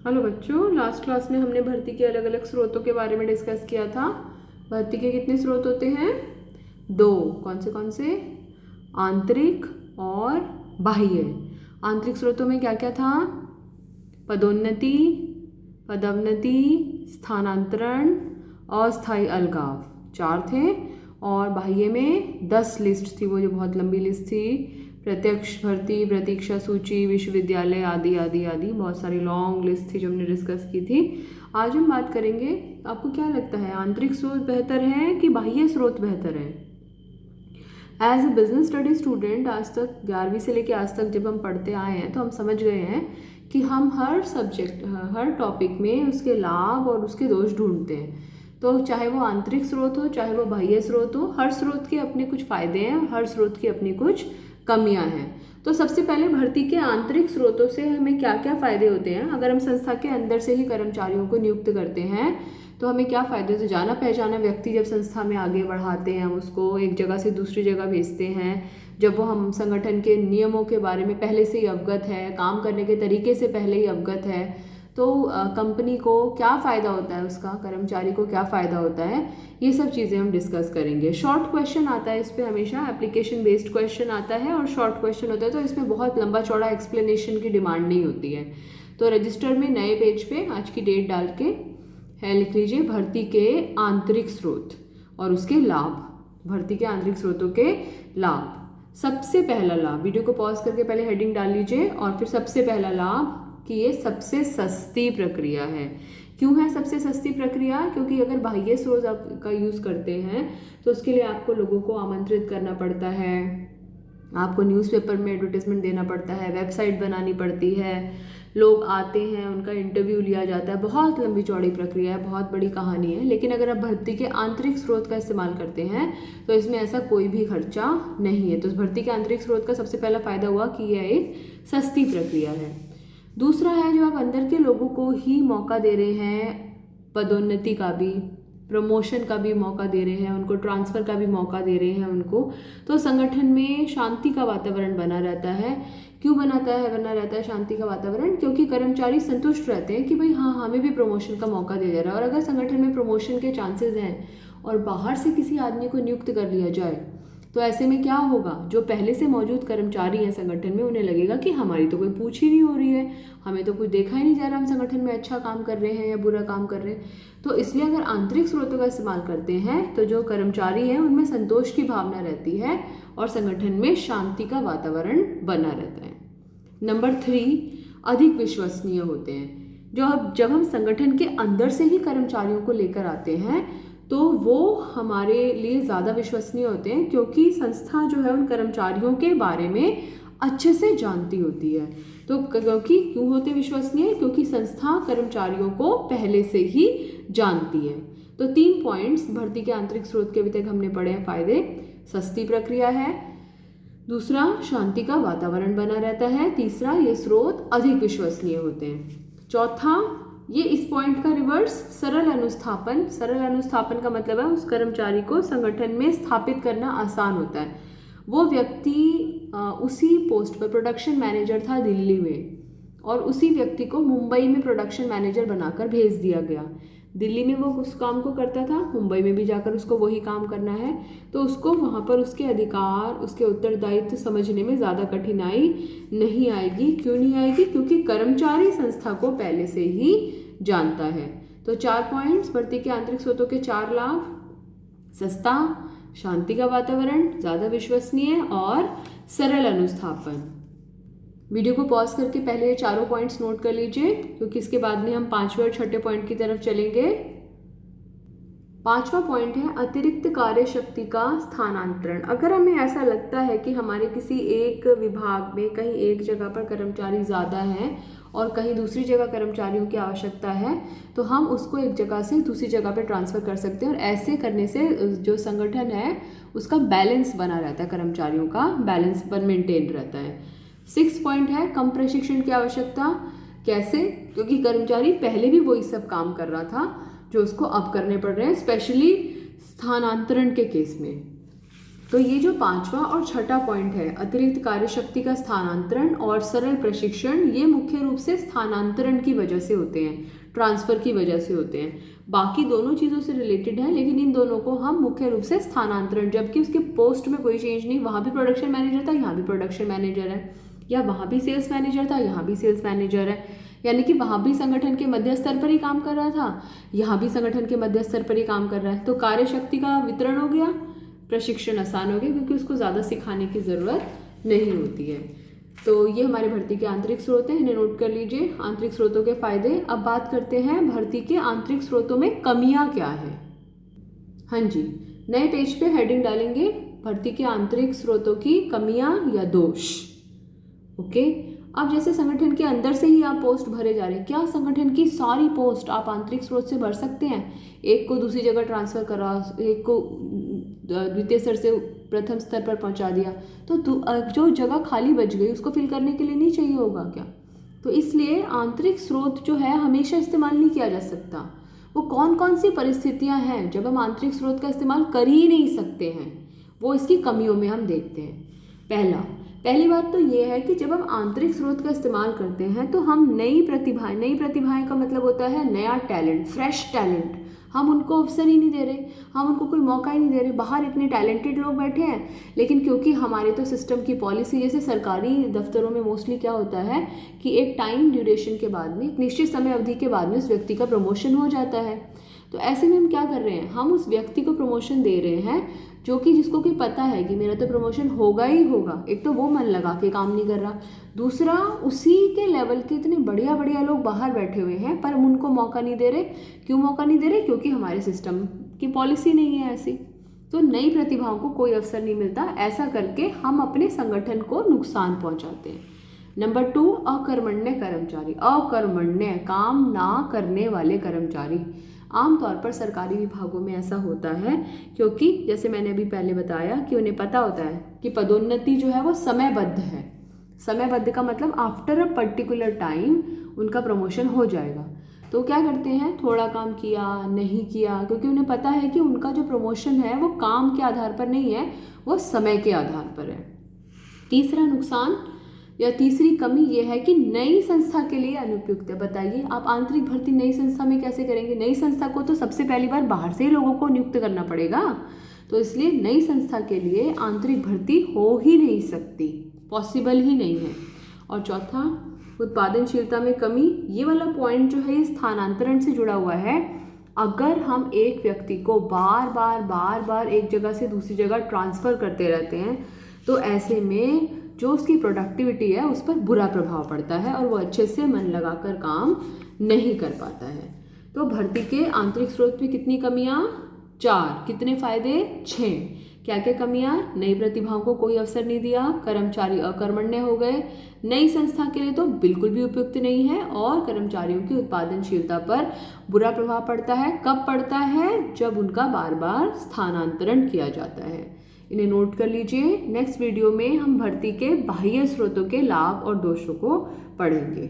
Hello बच्चों, last class में हमने भर्ती के अलग अलग स्रोतों के बारे में डिस्कस किया था। भर्ती के कितने स्रोत होते हैं? दो। कौन से? आंतरिक और बाह्य। आंतरिक स्रोतों में क्या क्या था? पदोन्नति, पदोन्नति, स्थानांतरण, अस्थायी अलगाव, 4 थे। और बाह्य में 10 लिस्ट थी, वो जो बहुत लंबी लिस्ट थी। प्रत्यक्ष भर्ती, प्रतीक्षा सूची, विश्वविद्यालय आदि आदि आदि, बहुत सारी लॉन्ग लिस्ट थी जो हमने डिस्कस की थी। आज हम बात करेंगे, आपको क्या लगता है आंतरिक स्रोत बेहतर है कि बाह्य स्रोत बेहतर है? As a business study student, आज तक 11वीं से लेकर आज तक जब हम पढ़ते आए हैं तो हम समझ गए हैं कि हम हर सब्जेक्ट, हर टॉपिक में उसके लाभ और उसके दोष ढूंढते हैं। तो चाहे वो आंतरिक स्रोत हो, चाहे वो बाह्य स्रोत हो, हर स्रोत के अपने कुछ फायदे हैं और हर स्रोत की अपनी कुछ कमियां हैं। तो सबसे पहले भर्ती के आंतरिक स्रोतों से हमें क्या क्या फायदे होते हैं? अगर हम संस्था के अंदर से ही कर्मचारियों को नियुक्त करते हैं तो हमें क्या फायदे? तो जाना पहचाना व्यक्ति जब संस्था में आगे बढ़ाते हैं, उसको एक जगह से दूसरी जगह भेजते हैं, जब वो हम संगठन के नियमों के बारे में पहले से ही अवगत है, काम करने के तरीके से पहले ही अवगत है, तो कंपनी को क्या फ़ायदा होता है, उसका कर्मचारी को क्या फ़ायदा होता है, ये सब चीज़ें हम डिस्कस करेंगे। शॉर्ट क्वेश्चन आता है इस पर, हमेशा एप्लीकेशन बेस्ड क्वेश्चन आता है और शॉर्ट क्वेश्चन होता है, तो इसमें बहुत लंबा चौड़ा एक्सप्लेनेशन की डिमांड नहीं होती है। तो रजिस्टर में नए पेज पे आज की डेट डाल के लिख लीजिए भर्ती के आंतरिक स्रोत और उसके लाभ। भर्ती के आंतरिक स्रोतों के लाभ। सबसे पहला लाभ, वीडियो को पॉज करके पहले हेडिंग डाल लीजिए और फिर सबसे पहला लाभ कि ये सबसे सस्ती प्रक्रिया है। क्यों है सबसे सस्ती प्रक्रिया? क्योंकि अगर बाह्य स्रोत आप का यूज़ करते हैं तो उसके लिए आपको लोगों को आमंत्रित करना पड़ता है, आपको न्यूज़पेपर में एडवर्टाइजमेंट देना पड़ता है, वेबसाइट बनानी पड़ती है, लोग आते हैं, उनका इंटरव्यू लिया जाता है, बहुत लंबी चौड़ी प्रक्रिया है, बहुत बड़ी कहानी है। लेकिन अगर आप भर्ती के आंतरिक स्रोत का इस्तेमाल करते हैं तो इसमें ऐसा कोई भी खर्चा नहीं है। तो भर्ती के आंतरिक स्रोत का सबसे पहला फायदा हुआ कि यह एक सस्ती प्रक्रिया है। दूसरा है, जो आप अंदर के लोगों को ही मौका दे रहे हैं, पदोन्नति का भी, प्रमोशन का भी मौका दे रहे हैं, उनको ट्रांसफ़र का भी मौका दे रहे हैं उनको, तो संगठन में शांति का वातावरण बना रहता है। क्यों बना रहता है शांति का वातावरण? क्योंकि कर्मचारी संतुष्ट रहते हैं कि भाई हाँ, हमें भी प्रमोशन का मौका दिया जा रहा है। और अगर संगठन में प्रमोशन के चांसेस हैं और बाहर से किसी आदमी को नियुक्त कर लिया जाए तो ऐसे में क्या होगा? जो पहले से मौजूद कर्मचारी हैं संगठन में, उन्हें लगेगा कि हमारी तो कोई पूछ ही नहीं हो रही है, हमें तो कुछ देखा ही नहीं जा रहा हम संगठन में अच्छा काम कर रहे हैं या बुरा काम कर रहे हैं। तो इसलिए अगर आंतरिक स्रोतों का इस्तेमाल करते हैं तो जो कर्मचारी हैं उनमें संतोष की भावना रहती है और संगठन में शांति का वातावरण बना रहता है। नंबर 3, अधिक विश्वसनीय होते हैं। जब हम संगठन के अंदर से ही कर्मचारियों को लेकर आते हैं तो वो हमारे लिए ज़्यादा विश्वसनीय होते हैं, क्योंकि संस्था जो है उन कर्मचारियों के बारे में अच्छे से जानती होती है। तो क्यों होते विश्वसनीय? क्योंकि संस्था कर्मचारियों को पहले से ही जानती है। तो 3 पॉइंट्स भर्ती के आंतरिक स्रोत के अभी तक हमने पढ़े हैं फायदे। सस्ती प्रक्रिया है, दूसरा शांति का वातावरण बना रहता है, तीसरा ये स्रोत अधिक विश्वसनीय होते हैं। चौथा, ये इस पॉइंट का रिवर्स, सरल अनुस्थापन। सरल अनुस्थापन का मतलब है उस कर्मचारी को संगठन में स्थापित करना आसान होता है। वो व्यक्ति उसी पोस्ट पर प्रोडक्शन मैनेजर था दिल्ली में और उसी व्यक्ति को मुंबई में प्रोडक्शन मैनेजर बनाकर भेज दिया गया। दिल्ली में वो उस काम को करता था, मुंबई में भी जाकर उसको वही काम करना है, तो उसको वहाँ पर उसके अधिकार, उसके उत्तरदायित्व समझने में ज़्यादा कठिनाई नहीं आएगी। क्यों नहीं आएगी? क्योंकि कर्मचारी संस्था को पहले से ही जानता है। तो 4 पॉइंट्स, भर्ती के आंतरिक स्रोतों के 4 लाभ: सस्ता, शांति का वातावरण, ज़्यादा विश्वसनीय और सरल अनुस्थापन। वीडियो को पॉज करके पहले ये चारों पॉइंट्स नोट कर लीजिए, क्योंकि इसके बाद में हम 5वें और 6ठे पॉइंट की तरफ चलेंगे। 5वां पॉइंट है अतिरिक्त कार्य शक्ति का स्थानांतरण। अगर हमें ऐसा लगता है कि हमारे किसी एक विभाग में कहीं एक जगह पर कर्मचारी ज़्यादा हैं और कहीं दूसरी जगह कर्मचारियों की आवश्यकता है, तो हम उसको एक जगह से दूसरी जगह पर ट्रांसफ़र कर सकते हैं और ऐसे करने से जो संगठन है उसका बैलेंस बना रहता है, कर्मचारियों का बैलेंस पर मेंटेन रहता है। 6 पॉइंट है कम प्रशिक्षण की आवश्यकता। कैसे? क्योंकि कर्मचारी पहले भी वही सब काम कर रहा था जो उसको अब करने पड़ रहे हैं, स्पेशली स्थानांतरण के केस में। तो ये जो पांचवा और छठा पॉइंट है, अतिरिक्त कार्यशक्ति का स्थानांतरण और सरल प्रशिक्षण, ये मुख्य रूप से स्थानांतरण की वजह से होते हैं, ट्रांसफर की वजह से होते हैं। बाकी दोनों चीज़ों से रिलेटेड है, लेकिन इन दोनों को हम मुख्य रूप से स्थानांतरण, जबकि उसके पोस्ट में कोई चेंज नहीं, वहाँ भी प्रोडक्शन मैनेजर था, यहाँ भी प्रोडक्शन मैनेजर है, या वहाँ भी सेल्स मैनेजर था, यहाँ भी सेल्स मैनेजर है, यानी कि वहाँ भी संगठन के मध्य स्तर पर ही काम कर रहा था, यहाँ भी संगठन के मध्य स्तर पर ही काम कर रहा है। तो कार्यशक्ति का वितरण हो गया, प्रशिक्षण आसान हो गया, क्योंकि उसको ज़्यादा सिखाने की ज़रूरत नहीं होती है। तो ये हमारे भर्ती के आंतरिक स्रोत हैं, इन्हें नोट कर लीजिए, आंतरिक स्रोतों के फायदे। अब बात करते हैं भर्ती के आंतरिक स्रोतों में कमियां क्या है। हाँ जी, नए पेज पे हेडिंग डालेंगे, भर्ती के आंतरिक स्रोतों की कमियां या दोष। ओके, अब जैसे संगठन के अंदर से ही आप पोस्ट भरे जा रहे हैं, क्या संगठन की सारी पोस्ट आप आंतरिक स्रोत से भर सकते हैं? एक को दूसरी जगह ट्रांसफर करा, एक को द्वितीय स्तर से प्रथम स्तर पर पहुंचा दिया, तो जो जगह खाली बच गई उसको फिल करने के लिए नहीं चाहिए होगा क्या? तो इसलिए आंतरिक स्रोत जो है हमेशा इस्तेमाल नहीं किया जा सकता। वो कौन कौन सी परिस्थितियां हैं जब हम आंतरिक स्रोत का इस्तेमाल कर ही नहीं सकते हैं, वो इसकी कमियों में हम देखते हैं। पहली बात तो ये है कि जब हम आंतरिक स्रोत का इस्तेमाल करते हैं तो हम नई प्रतिभाएं का मतलब होता है नया टैलेंट, फ्रेश टैलेंट, हम उनको अवसर ही नहीं दे रहे, हम उनको कोई मौका ही नहीं दे रहे। बाहर इतने टैलेंटेड लोग बैठे हैं, लेकिन क्योंकि हमारे तो सिस्टम की पॉलिसी, जैसे सरकारी दफ्तरों में मोस्टली क्या होता है कि एक टाइम ड्यूरेशन के बाद में, एक निश्चित समय अवधि के बाद में उस व्यक्ति का प्रमोशन हो जाता है। तो ऐसे में हम क्या कर रहे हैं, हम उस व्यक्ति को प्रमोशन दे रहे हैं जो कि जिसको कि पता है कि मेरा तो प्रमोशन होगा ही होगा। एक तो वो मन लगा के काम नहीं कर रहा, दूसरा उसी के लेवल के इतने बढ़िया बढ़िया लोग बाहर बैठे हुए हैं पर हम उनको मौका नहीं दे रहे। क्यों मौका नहीं दे रहे? क्योंकि हमारे सिस्टम की पॉलिसी नहीं है ऐसी। तो नई प्रतिभाओं को कोई अवसर नहीं मिलता, ऐसा करके हम अपने संगठन को नुकसान पहुंचाते हैं। नंबर 2, अकर्मण्य कर्मचारी। अकर्मण्य, काम ना करने वाले कर्मचारी। आमतौर पर सरकारी विभागों में ऐसा होता है, क्योंकि जैसे मैंने अभी पहले बताया कि उन्हें पता होता है कि पदोन्नति जो है वो समयबद्ध है। समयबद्ध का मतलब आफ्टर अ पर्टिकुलर टाइम उनका प्रमोशन हो जाएगा। तो क्या करते हैं, थोड़ा काम किया, नहीं किया, क्योंकि उन्हें पता है कि उनका जो प्रमोशन है वो काम के आधार पर नहीं है, वो समय के आधार पर है। तीसरा नुकसान या तीसरी कमी ये है कि नई संस्था के लिए अनुपयुक्त है। बताइए, आप आंतरिक भर्ती नई संस्था में कैसे करेंगे? नई संस्था को तो सबसे पहली बार बाहर से ही लोगों को नियुक्त करना पड़ेगा, तो इसलिए नई संस्था के लिए आंतरिक भर्ती हो ही नहीं सकती, पॉसिबल ही नहीं है। और चौथा, उत्पादनशीलता में कमी। ये वाला पॉइंट जो है ये स्थानांतरण से जुड़ा हुआ है। अगर हम एक व्यक्ति को बार बार एक जगह से दूसरी जगह ट्रांसफ़र करते रहते हैं, तो ऐसे में जो उसकी प्रोडक्टिविटी है उस पर बुरा प्रभाव पड़ता है और वो अच्छे से मन लगाकर काम नहीं कर पाता है। तो भर्ती के आंतरिक स्रोत में कितनी कमियां? 4। कितने फायदे? 6। क्या क्या कमियां? नई प्रतिभाओं को कोई अवसर नहीं दिया, कर्मचारी अकर्मण्य हो गए, नई संस्था के लिए तो बिल्कुल भी उपयुक्त नहीं है, और कर्मचारियों की उत्पादनशीलता पर बुरा प्रभाव पड़ता है। कब पड़ता है? जब उनका बार बार स्थानांतरण किया जाता है। इन्हें नोट कर लीजिए। नेक्स्ट वीडियो में हम भर्ती के बाह्य स्रोतों के लाभ और दोषों को पढ़ेंगे।